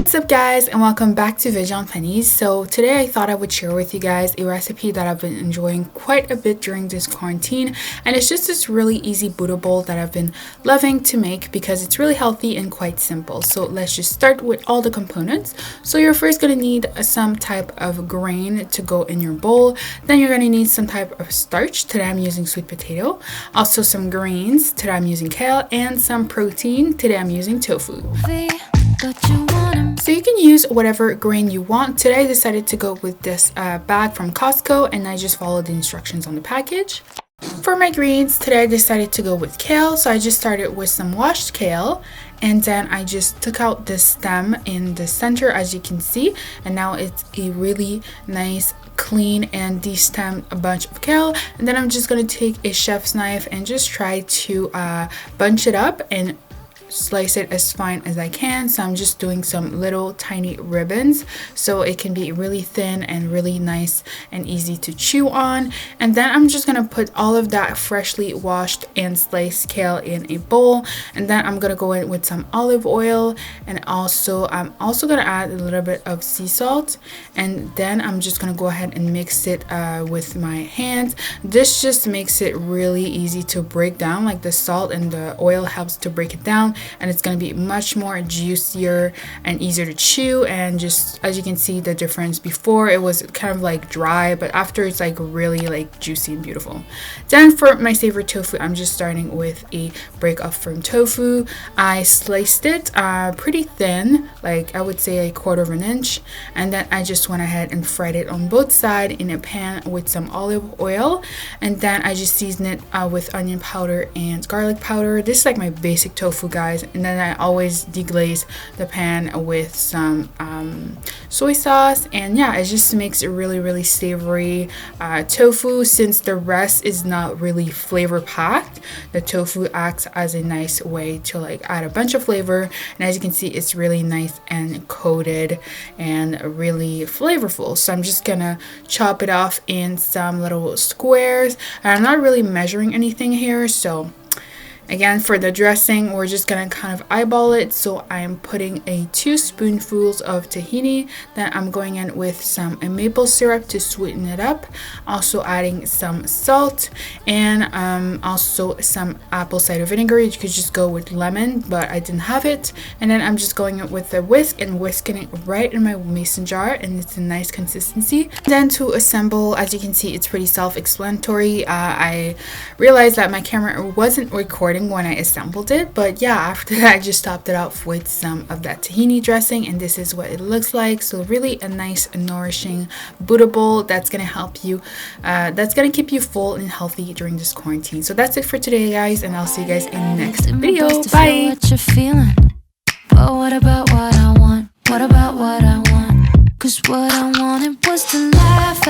What's up guys, and welcome back to Veg on Pennies. So today I thought I would share with you guys a recipe that I've been enjoying quite a bit during this quarantine, and it's just this really easy Buddha bowl that I've been loving to make because it's really healthy and quite simple. So let's just start with all the components. So you're first going to need some type of grain to go in your bowl. Then you're going to need some type of starch. Today I'm using sweet potato. Also some greens. Today I'm using kale, and some protein. Today I'm using tofu. So you can use whatever grain you want. Today I decided to go with this bag from Costco, and I just followed the instructions on the package. For my greens, today I decided to go with kale. So I just started with some washed kale, and then I just took out the stem in the center, as you can see, and now it's a really nice clean and de-stemmed bunch of kale. And then I'm just going to take a chef's knife and just try to bunch it up and slice it as fine as I can. So I'm just doing some little tiny ribbons so it can be really thin and really nice and easy to chew on. And then I'm just gonna put all of that freshly washed and sliced kale in a bowl, and then I'm gonna go in with some olive oil, and I'm also gonna add a little bit of sea salt, and then I'm just gonna go ahead and mix it with my hands. This just makes it really easy to break down, like the salt and the oil helps to break it down, and it's going to be much more juicier and easier to chew. And just as you can see the difference, before it was kind of like dry, but after it's like really like juicy and beautiful. Then for my savory tofu, I'm just starting with a break of firm tofu. I sliced it pretty thin, like I would say a 1/4 inch, and then I just went ahead and fried it on both sides in a pan with some olive oil, and then I just seasoned it with onion powder and garlic powder. This is like my basic tofu, guys. And then I always deglaze the pan with some soy sauce, and yeah, it just makes it really savory tofu. Since the rest is not really flavor packed, the tofu acts as a nice way to like add a bunch of flavor, and as you can see, it's really nice and coated and really flavorful. So I'm just gonna chop it off in some little squares, and I'm not really measuring anything here. So again, for the dressing, we're just gonna kind of eyeball it. So I am putting 2 spoonfuls of tahini. Then I'm going in with some maple syrup to sweeten it up. Also adding some salt, and also some apple cider vinegar. You could just go with lemon, but I didn't have it. And then I'm just going in with a whisk and whisking it right in my mason jar, and it's a nice consistency. Then to assemble, as you can see, it's pretty self-explanatory. I realized that my camera wasn't recording when I assembled it, but yeah, after that I just topped it off with some of that tahini dressing, and this is what it looks like. So really a nice nourishing Buddha bowl that's gonna help you, that's gonna keep you full and healthy during this quarantine. So that's it for today, guys, and I'll see you guys in the next video. Bye. What you're feeling, but what about what I want? What about what I want? 'Cause what I wanted was to laugh